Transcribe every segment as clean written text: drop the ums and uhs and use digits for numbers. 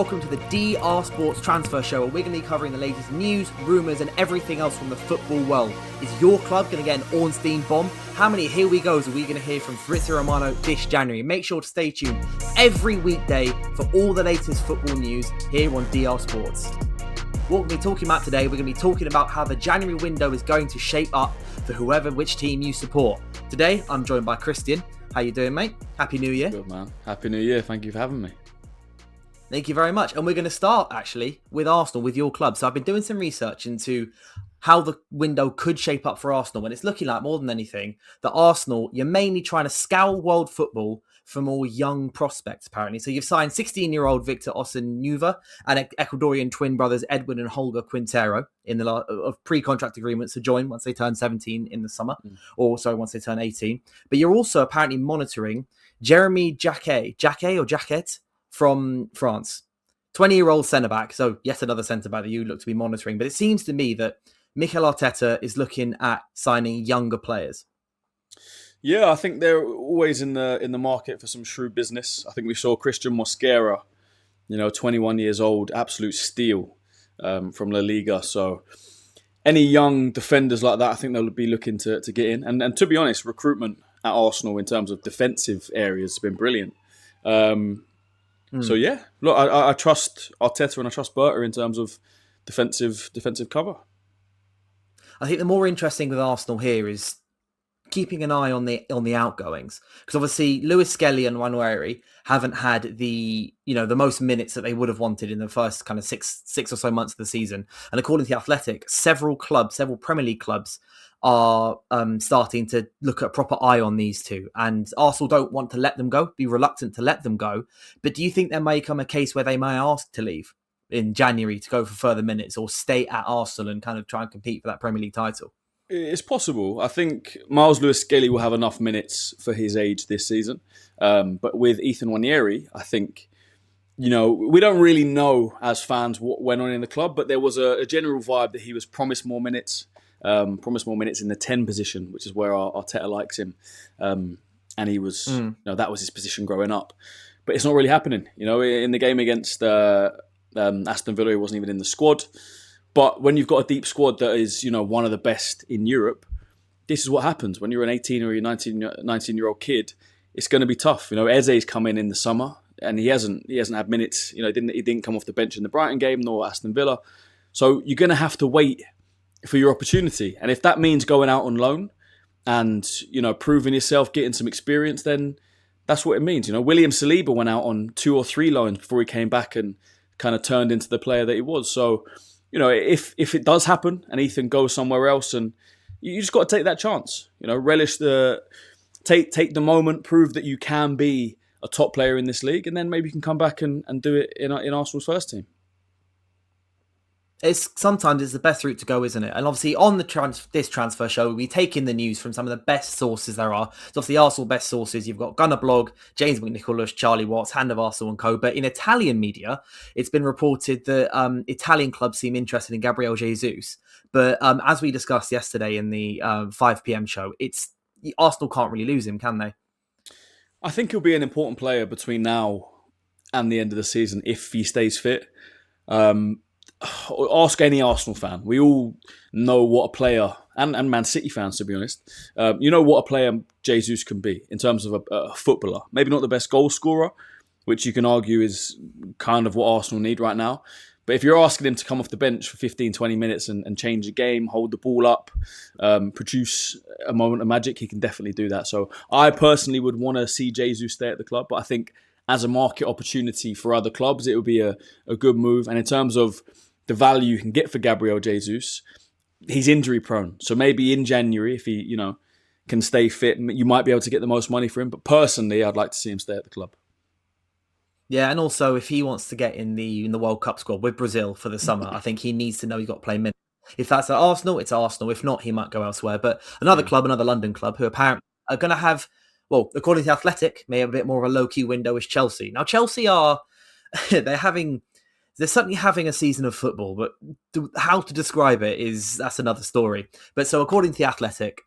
welcome to the DR Sports Transfer Show, where we're going to be covering the latest news, rumours and everything else from the football world. Is your club going to get an Ornstein bomb? How many here we goes are we going to hear from Fabrizio Romano this January? Make sure to stay tuned every weekday for all the latest football news here on DR Sports. What we're going to be talking about today, we're going to be talking about how the January window is going to shape up for which team you support. Today, I'm joined by Christian. How you doing, mate? Happy New Year. Good, man. Happy New Year. Thank you for having me. Thank you very much. And we're going to start, actually, with Arsenal, with your club. So I've been doing some research into how the window could shape up for Arsenal. And it's looking like, more than anything, that Arsenal, you're mainly trying to scour world football for more young prospects, apparently. So you've signed 16-year-old Victor Osimhen and Ecuadorian twin brothers Edwin and Holger Quintero in the of pre-contract agreements to join once they turn 17 in the summer, or sorry, once they turn 18. But you're also apparently monitoring Jeremy Jacquet from France, 20-year-old centre-back. So yet another centre-back that you look to be monitoring. But it seems to me that Mikel Arteta is looking at signing younger players. Yeah, I think they're always in the market for some shrewd business. I think we saw Christian Mosquera, 21 years old, absolute steal from La Liga. So any young defenders like that, I think they'll be looking to get in. And to be honest, recruitment at Arsenal in terms of defensive areas has been brilliant. So yeah, look, I trust Arteta and I trust Berta in terms of defensive cover. I think the more interesting with Arsenal here is keeping an eye on the outgoings, because obviously Lewis Skelly and Nwaneri haven't had the most minutes that they would have wanted in the first kind of six or so months of the season. And according to The Athletic, several Premier League clubs are starting to look at a proper eye on these two. And Arsenal don't want to let them go, be reluctant to let them go. But do you think there may come a case where they may ask to leave in January to go for further minutes, or stay at Arsenal and kind of try and compete for that Premier League title? It's possible. I think Miles Lewis-Skelly will have enough minutes for his age this season. But with Ethan Nwaneri, I think, we don't really know as fans what went on in the club, but there was a general vibe that he was promised more minutes in the 10 position, which is where Arteta likes him. And he was, that was his position growing up. But it's not really happening. In the game against Aston Villa, he wasn't even in the squad. But when you've got a deep squad that is, one of the best in Europe, this is what happens. When you're an 18 or 19-year-old kid, it's going to be tough. Eze's come in the summer and he hasn't had minutes. He didn't come off the bench in the Brighton game nor Aston Villa. So you're going to have to wait for your opportunity. And if that means going out on loan and, proving yourself, getting some experience, then that's what it means. William Saliba went out on 2 or 3 loans before he came back and kind of turned into the player that he was. So, if it does happen and Ethan goes somewhere else, and you just got to take that chance, relish take the moment, prove that you can be a top player in this league, and then maybe you can come back and do it in Arsenal's first team. Sometimes it's the best route to go, isn't it? And obviously on this transfer show, we take in the news from some of the best sources there are. So obviously Arsenal best sources, you've got Gunnar Blog, James McNicholas, Charlie Watts, Hand of Arsenal and co. But in Italian media, it's been reported that Italian clubs seem interested in Gabriel Jesus. But as we discussed yesterday in the 5 p.m. show, Arsenal can't really lose him, can they? I think he'll be an important player between now and the end of the season if he stays fit. Ask any Arsenal fan. We all know what a player, and Man City fans, to be honest, what a player Jesus can be in terms of a footballer. Maybe not the best goal scorer, which you can argue is kind of what Arsenal need right now. But if you're asking him to come off the bench for 15, 20 minutes and change the game, hold the ball up, produce a moment of magic, he can definitely do that. So I personally would want to see Jesus stay at the club, but I think as a market opportunity for other clubs, it would be a good move. And in terms of the value you can get for Gabriel Jesus, he's injury prone. So maybe in January, if he, can stay fit, you might be able to get the most money for him. But personally, I'd like to see him stay at the club. Yeah, and also if he wants to get in the World Cup squad with Brazil for the summer, I think he needs to know he's got to play minutes. If that's at Arsenal, it's Arsenal. If not, he might go elsewhere. But another London club, who apparently are going to have, well, according to The Athletic, may have a bit more of a low-key window, is Chelsea. Now, Chelsea they're certainly having a season of football, but how to describe it that's another story. But so according to The Athletic,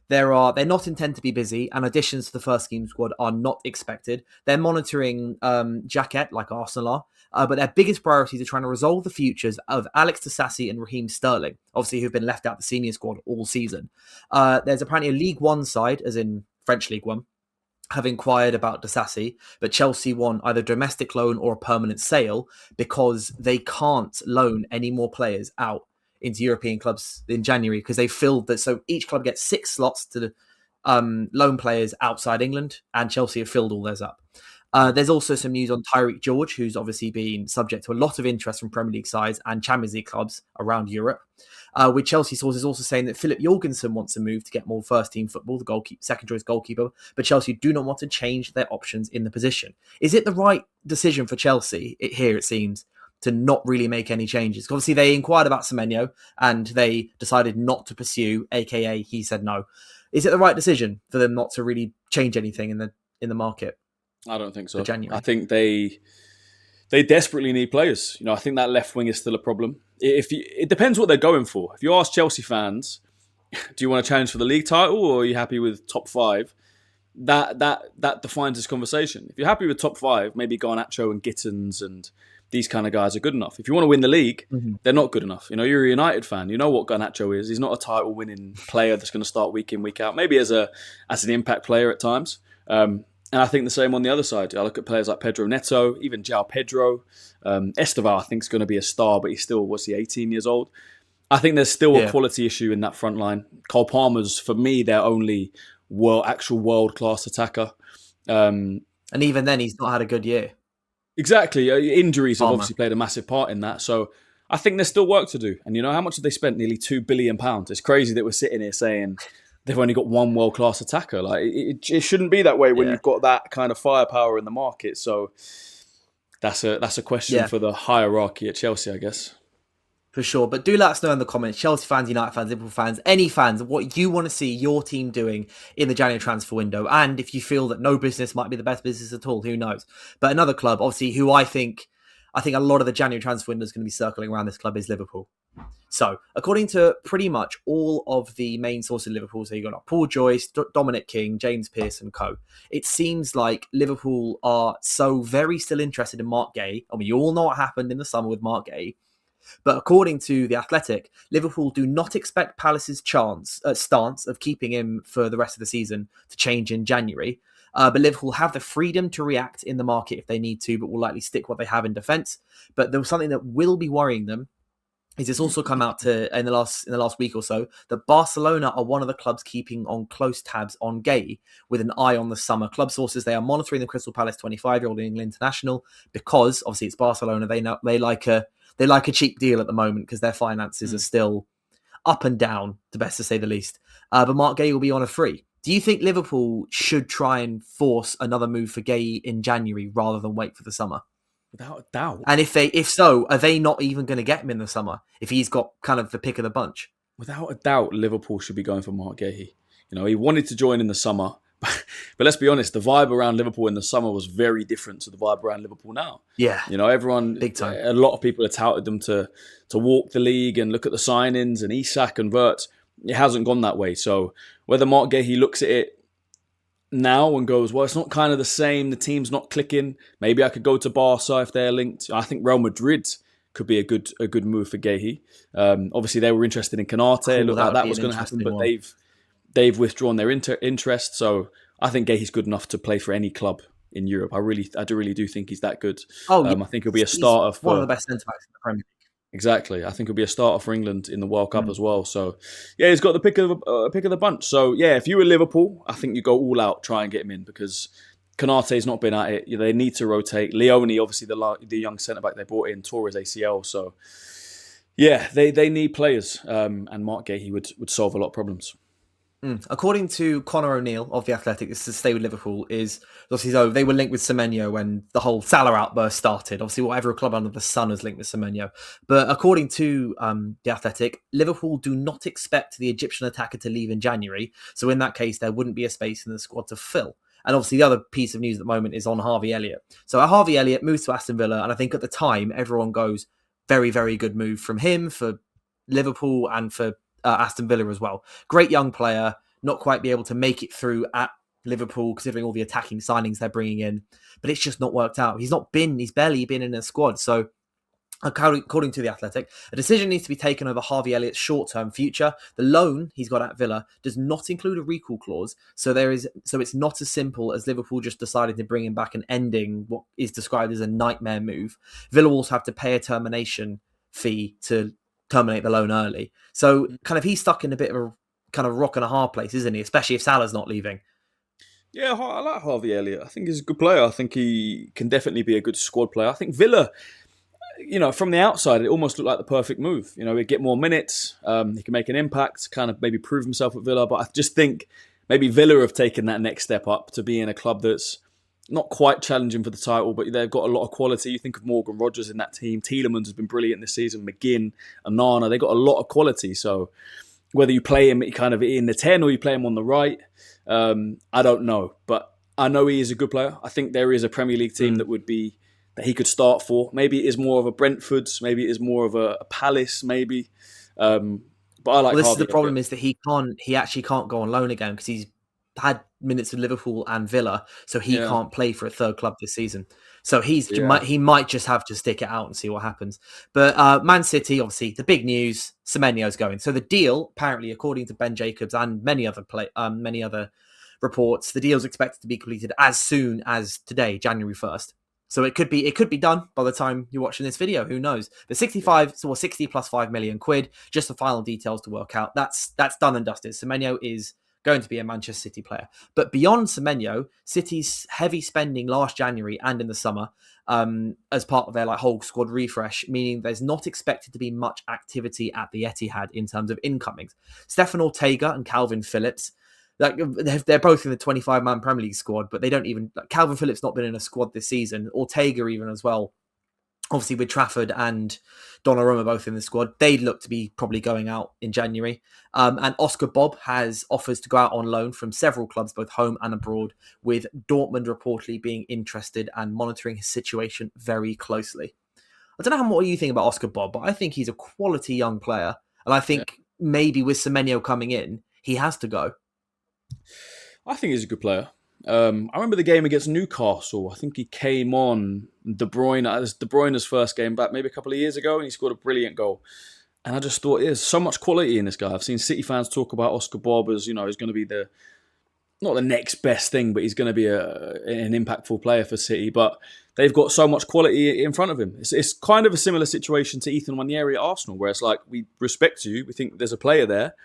They're not intended to be busy, and additions to the first team squad are not expected. They're monitoring Jaquet like Arsenal are, but their biggest priorities are trying to resolve the futures of Alex Disasi and Raheem Sterling, obviously who've been left out the senior squad all season. There's apparently a League One side, as in French League One, have inquired about Disasi, but Chelsea want either domestic loan or a permanent sale because they can't loan any more players out into European clubs in January because they filled that. So each club gets 6 slots to loan players outside England, and Chelsea have filled all those up. There's also some news on Tyreek George, who's obviously been subject to a lot of interest from Premier League sides and Champions League clubs around Europe. With Chelsea sources also saying that Philip Jorgensen wants to move to get more first-team football, the second choice goalkeeper, but Chelsea do not want to change their options in the position. Is it the right decision for Chelsea, it seems, to not really make any changes? Obviously, they inquired about Semenyo and they decided not to pursue, aka he said no. Is it the right decision for them not to really change anything in the market? I don't think so. For January? I think they desperately need players. I think that left wing is still a problem. It depends what they're going for. If you ask Chelsea fans, do you want to challenge for the league title or are you happy with top 5? That defines this conversation. If you're happy with top 5, maybe Garnacho and Gittins and these kind of guys are good enough. If you want to win the league, they're not good enough. You're a United fan. You know what Garnacho is. He's not a title-winning player that's going to start week in, week out. Maybe as an impact player at times. And I think the same on the other side. I look at players like Pedro Neto, even João Pedro. Estevao, I think, is going to be a star, but he's still, 18 years old? I think there's still a quality issue in that front line. Cole Palmer's, for me, their only actual world-class attacker. And even then, he's not had a good year. Exactly. Injuries have obviously played a massive part in that. So I think there's still work to do. And how much have they spent? Nearly £2 billion. It's crazy that we're sitting here saying they've only got one world-class attacker. Like it shouldn't be that way when you've got that kind of firepower in the market. So that's a question for the hierarchy at Chelsea, I guess. For sure. But do let us know in the comments, Chelsea fans, United fans, Liverpool fans, any fans, what you want to see your team doing in the January transfer window. And if you feel that no business might be the best business at all, who knows? But another club, obviously, who I think a lot of the January transfer window is going to be circling around this club is Liverpool. So, according to pretty much all of the main sources of Liverpool, so you've got Paul Joyce, Dominic King, James Pearce and co. It seems like Liverpool are so very still interested in Mark Guehi. I mean, you all know what happened in the summer with Mark Guehi. But according to The Athletic, Liverpool do not expect Palace's stance of keeping him for the rest of the season to change in January. But Liverpool have the freedom to react in the market if they need to, but will likely stick what they have in defence. But there was something that will be worrying them. Is it's also come out in the last week or so that Barcelona are one of the clubs keeping on close tabs on Guehi with an eye on the summer. Club sources, they are monitoring the Crystal Palace 25-year-old England international because obviously it's Barcelona. They like a cheap deal at the moment because their finances are still up and down, to best to say the least. But Mark Guehi will be on a free. Do you think Liverpool should try and force another move for Guehi in January rather than wait for the summer? Without a doubt. And if so, are they not even going to get him in the summer if he's got kind of the pick of the bunch? Without a doubt, Liverpool should be going for Mark Guehi. He wanted to join in the summer. But let's be honest, the vibe around Liverpool in the summer was very different to the vibe around Liverpool now. Yeah. Everyone, big time. A lot of people have touted them to walk the league and look at the signings and Isak and Wirtz. It hasn't gone that way. So whether Mark Guehi looks at it now and goes, well, it's not kind of the same. The team's not clicking. Maybe I could go to Barca if they're linked. I think Real Madrid could be a good move for Guehi. Obviously, they were interested in Canate. It looked like that was going to happen, but they've withdrawn their interest. So I think Guehi's good enough to play for any club in Europe. I really do think he's that good. I think he'll be a starter for one of the best centre backs in the Premier League. Exactly. I think he'll be a starter for England in the World Cup as well. So, yeah, he's got the pick of the bunch. So, yeah, if you were Liverpool, I think you go all out, try and get him in because Konate's not been at it. They need to rotate. Leone, obviously, the young centre-back they brought in, tore his ACL. So, yeah, they need players. And Mark Guehi would solve a lot of problems. According to Conor O'Neill of The Athletic, this is to stay with Liverpool, is obviously so they were linked with Semenyo when the whole Salah outburst started. Obviously, whatever club under the sun is linked with Semenyo. But according to The Athletic, Liverpool do not expect the Egyptian attacker to leave in January. So in that case, there wouldn't be a space in the squad to fill. And obviously, the other piece of news at the moment is on Harvey Elliott. So Harvey Elliott moves to Aston Villa, and I think at the time, everyone goes, very, very good move from him for Liverpool and for Aston Villa as well. Great young player, not quite be able to make it through at Liverpool, considering all the attacking signings they're bringing in. But it's just not worked out. He's barely been in a squad. So according to The Athletic, a decision needs to be taken over Harvey Elliott's short-term future. The loan he's got at Villa does not include a recall clause, so it's not as simple as Liverpool just decided to bring him back and ending what is described as a nightmare move. Villa will also have to pay a termination fee to terminate the loan early. So kind of he's stuck in a bit of a kind of rock and a hard place, isn't he? Especially if Salah's not leaving. Yeah, I like Harvey Elliott. I think he's a good player. I think he can definitely be a good squad player. I think Villa, from the outside, it almost looked like the perfect move. He'd get more minutes. He can make an impact, kind of maybe prove himself at Villa. But I just think maybe Villa have taken that next step up to be in a club that's not quite challenging for the title, but they've got a lot of quality. You think of Morgan Rogers in that team. Tielemans has been brilliant this season. McGinn, Onana, they've got a lot of quality. So whether you play him kind of in the 10 or you play him on the right, I don't know. But I know he is a good player. I think there is a Premier League team that he could start for. Maybe it is more of a Brentford's. Maybe it is more of a Palace. Maybe, but I like. This is the problem: is that he actually can't go on loan again because he's had minutes with Liverpool and Villa, so he can't play for a third club this season. So he might just have to stick it out and see what happens. But Man City, obviously, the big news: Semenyo's going. So the deal, apparently, according to Ben Jacobs and many other reports, the deal is expected to be completed as soon as today, January 1st. So it could be done by the time you're watching this video. Who knows? The 60 plus 5 million quid, just the final details to work out. That's done and dusted. Semenyo is going to be a Manchester City player. But beyond Semenyo, City's heavy spending last January and in the summer, as part of their whole squad refresh, meaning there's not expected to be much activity at the Etihad in terms of incomings. Stefan Ortega and Calvin Phillips, they're both in the 25-man Premier League squad, but they don't even... Calvin Phillips not been in a squad this season. Ortega even as well. Obviously, with Trafford and Donnarumma both in the squad, they'd look to be probably going out in January. And Oscar Bob has offers to go out on loan from several clubs, both home and abroad, with Dortmund reportedly being interested and monitoring his situation very closely. I don't know what you think about Oscar Bob, but I think he's a quality young player. And I think maybe with Semenyo coming in, he has to go. I think he's a good player. I remember the game against Newcastle. I think he came on De Bruyne. It was De Bruyne's first game back maybe a couple of years ago, and he scored a brilliant goal. And I just thought, there's so much quality in this guy. I've seen City fans talk about Oscar Bob as, he's going to be not the next best thing, but he's going to be an impactful player for City. But they've got so much quality in front of him. It's kind of a similar situation to Ethan Nwaneri at Arsenal, where it's like, we respect you. We think there's a player there.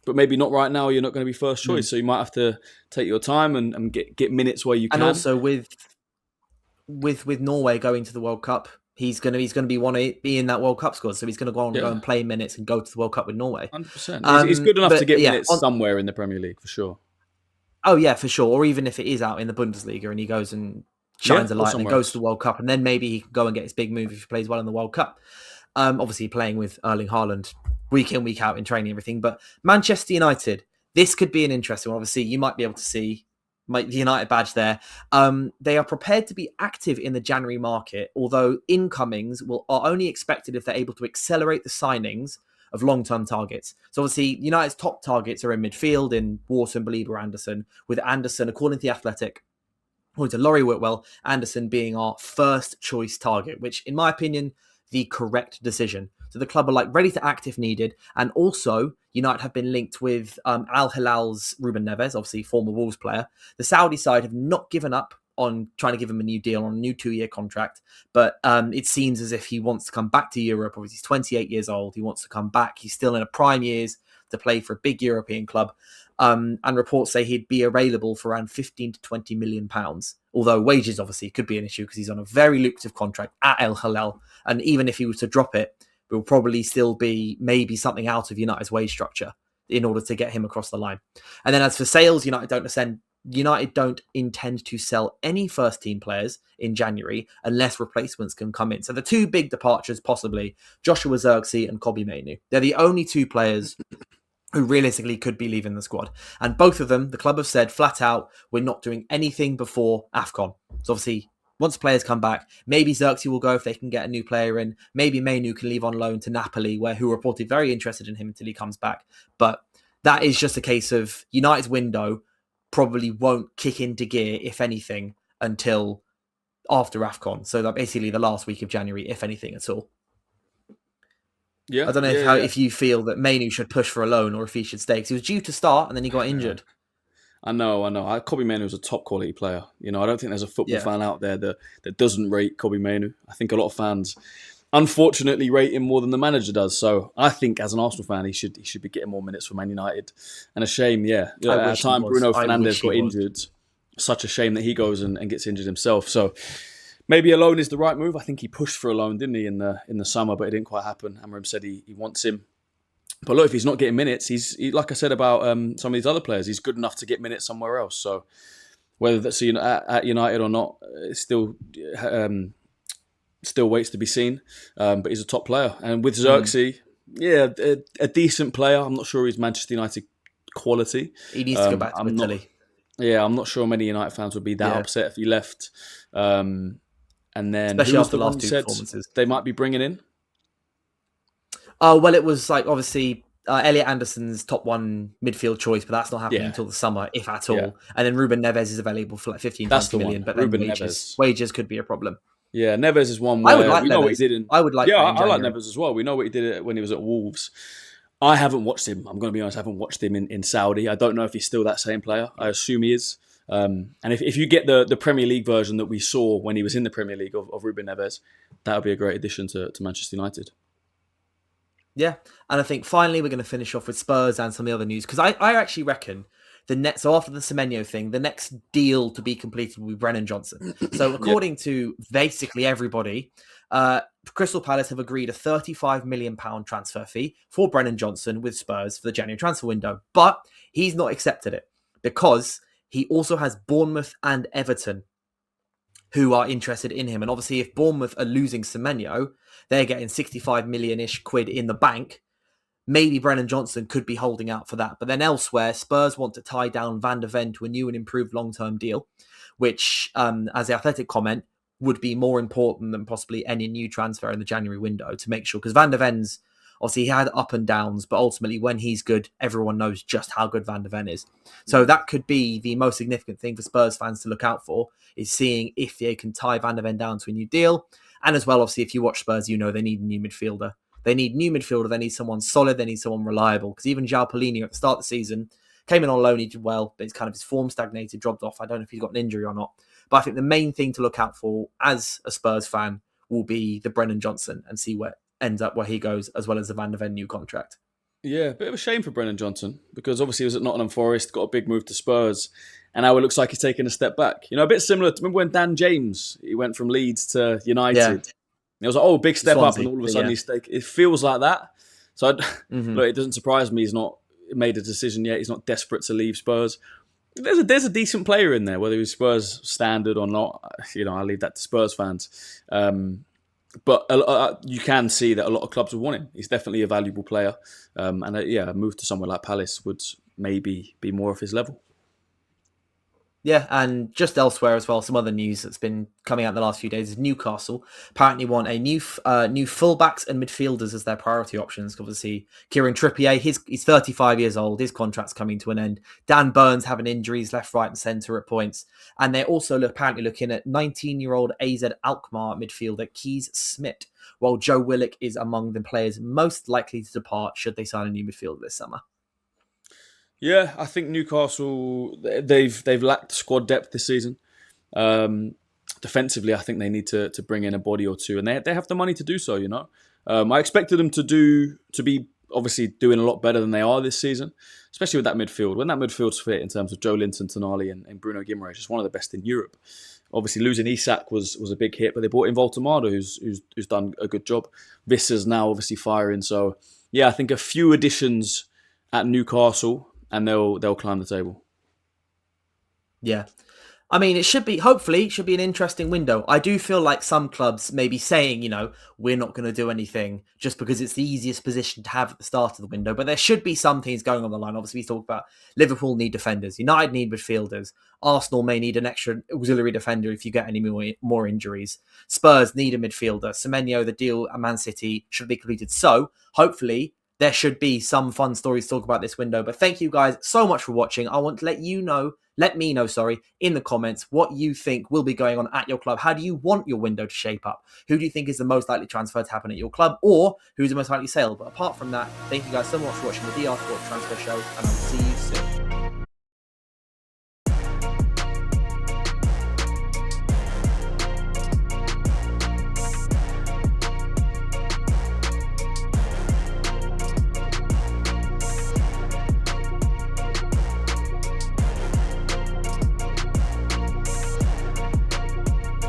But maybe not right now. You're not going to be first choice, so you might have to take your time and get minutes where you can. And also with Norway going to the World Cup, he's going to be in that World Cup squad. So he's going to go and play minutes and go to the World Cup with Norway. 100%. He's good enough to get minutes somewhere in the Premier League for sure. Oh yeah, for sure. Or even if it is out in the Bundesliga and he goes and shines a light and goes to the World Cup, and then maybe he can go and get his big move if he plays well in the World Cup. Obviously playing with Erling Haaland week in, week out in training, everything. But Manchester United, this could be an interesting one. Obviously, you might be able to see the United badge there. They are prepared to be active in the January market, although incomings are only expected if they're able to accelerate the signings of long-term targets. So obviously, United's top targets are in midfield in Wharton, Belieber, Anderson, with Anderson, according to The Athletic, according to Laurie Whitwell, Anderson being our first choice target, which in my opinion, the correct decision. So the club are ready to act if needed. And also, United have been linked with Al Hilal's Ruben Neves, obviously former Wolves player. The Saudi side have not given up on trying to give him a new deal on a new 2-year contract. But it seems as if he wants to come back to Europe. Obviously, he's 28 years old. He wants to come back. He's still in a prime years to play for a big European club. And reports say he'd be available for around 15 to 20 million pounds. Although wages obviously could be an issue because he's on a very lucrative contract at Al Hilal. And even if he was to drop it, it will probably still be maybe something out of United's wage structure in order to get him across the line. And then as for sales, United don't intend to sell any first team players in January unless replacements can come in. So the two big departures, possibly Joshua Zirkzee and Kobbie Mainoo. They're the only two players who realistically could be leaving the squad. And both of them, the club have said flat out, we're not doing anything before AFCON. So obviously, once players come back, maybe Zirkzee will go if they can get a new player in. Maybe Mainoo can leave on loan to Napoli, who reported very interested in him until he comes back. But that is just a case of United's window probably won't kick into gear, if anything, until after AFCON. So that basically the last week of January, if anything at all. Yeah, I don't know yeah, yeah. if you feel that Mainu should push for a loan or if he should stay, because he was due to start and then he got injured. I know. Kobbie Mainoo is a top quality player. I don't think there's a football fan out there that doesn't rate Kobbie Mainoo. I think a lot of fans, unfortunately, rate him more than the manager does. So I think as an Arsenal fan, he should be getting more minutes for Man United. And a shame, at a time Bruno Fernandes got injured. Such a shame that he goes and gets injured himself. So maybe a loan is the right move. I think he pushed for a loan, didn't he, in the summer, but it didn't quite happen. Amorim said he wants him. But look, if he's not getting minutes, he's like I said about some of these other players, he's good enough to get minutes somewhere else. So whether that's at United or not, it's still waits to be seen. But he's a top player. And with Xerxes, a decent player. I'm not sure he's Manchester United quality. He needs to go back to Italy. I'm not sure many United fans would be that upset if he left. And then especially after the last two performances, they might be bringing in. Oh, well, it was like obviously Elliot Anderson's top one midfield choice, but that's not happening until the summer, if at all. Yeah. And then Ruben Neves is available for like 15, 20 million, but then wages could be a problem. Yeah, Neves is one where I would like Neves. What he did in, I would like. Yeah, I like Neves as well. We know what he did when he was at Wolves. I haven't watched him. I'm going to be honest. I haven't watched him in Saudi. I don't know if he's still that same player. I assume he is. And if you get the Premier League version that we saw when he was in the Premier League of Ruben Neves, that would be a great addition to Manchester United. Yeah, and I think finally we're going to finish off with Spurs and some of the other news, because I actually reckon so after the Semenyo thing, the next deal to be completed will be Brennan Johnson. So according to basically everybody, Crystal Palace have agreed a £35 million transfer fee for Brennan Johnson with Spurs for the January transfer window, but he's not accepted it because he also has Bournemouth and Everton who are interested in him. And obviously, if Bournemouth are losing Semenyo, they're getting 65 million-ish quid in the bank. Maybe Brennan Johnson could be holding out for that. But then elsewhere, Spurs want to tie down Van de Ven to a new and improved long-term deal, which, as the Athletic comment, would be more important than possibly any new transfer in the January window to make sure. Because Van de Ven's, obviously, he had up and downs, but ultimately, when he's good, everyone knows just how good Van de Ven is. So that could be the most significant thing for Spurs fans to look out for, is seeing if they can tie Van de Ven down to a new deal. And as well, obviously, if you watch Spurs, you know they need a new midfielder. They need someone solid, they need someone reliable. Because even João Paulinho at the start of the season came in on loan, he did well, but it's kind of his form stagnated, dropped off. I don't know if he's got an injury or not. But I think the main thing to look out for as a Spurs fan will be the Brennan Johnson and see where ends up where he goes, as well as the Van de Ven new contract. Yeah, a bit of a shame for Brennan Johnson, because obviously he was at Nottingham Forest, got a big move to Spurs, and now it looks like he's taking a step back. A bit similar to, remember when Dan James, he went from Leeds to United? Yeah. It was like, big step Swansea, up, and all of a sudden he's taken. It feels like that. So look, it doesn't surprise me he's not made a decision yet. He's not desperate to leave Spurs. There's a decent player in there, whether he's Spurs standard or not. I leave that to Spurs fans. But you can see that a lot of clubs will want him. He's definitely a valuable player. A move to somewhere like Palace would maybe be more of his level. Yeah, and just elsewhere as well, some other news that's been coming out in the last few days is Newcastle apparently want a new fullbacks and midfielders as their priority options. Obviously, Kieran Trippier, he's 35 years old. His contract's coming to an end. Dan Burns having injuries left, right and centre at points. And they're also apparently looking at 19-year-old AZ Alkmaar midfielder Kees Smit, while Joe Willock is among the players most likely to depart should they sign a new midfielder this summer. Yeah, I think Newcastle, they've lacked squad depth this season. Defensively, I think they need to bring in a body or two, and they have the money to do so. I expected them to be obviously doing a lot better than they are this season, especially with that midfield. When that midfield's fit in terms of Joe Linton, Tonali, and Bruno Guimaraes, it's one of the best in Europe. Obviously, losing Isak was a big hit, but they brought in Voltemada, who's done a good job. Visser's now obviously firing, so yeah, I think a few additions at Newcastle, and they'll climb the table. Yeah. I mean, hopefully, it should be an interesting window. I do feel like some clubs may be saying, we're not going to do anything just because it's the easiest position to have at the start of the window. But there should be some things going on the line. Obviously, we talked about Liverpool need defenders. United need midfielders. Arsenal may need an extra auxiliary defender if you get any more injuries. Spurs need a midfielder. Semenyo, the deal at Man City should be completed. So, hopefully, there should be some fun stories to talk about this window. But thank you guys so much for watching. I want to let me know, in the comments what you think will be going on at your club. How do you want your window to shape up? Who do you think is the most likely transfer to happen at your club, or who's the most likely sale? But apart from that, thank you guys so much for watching the DR Sports Transfer Show, and I will see you soon.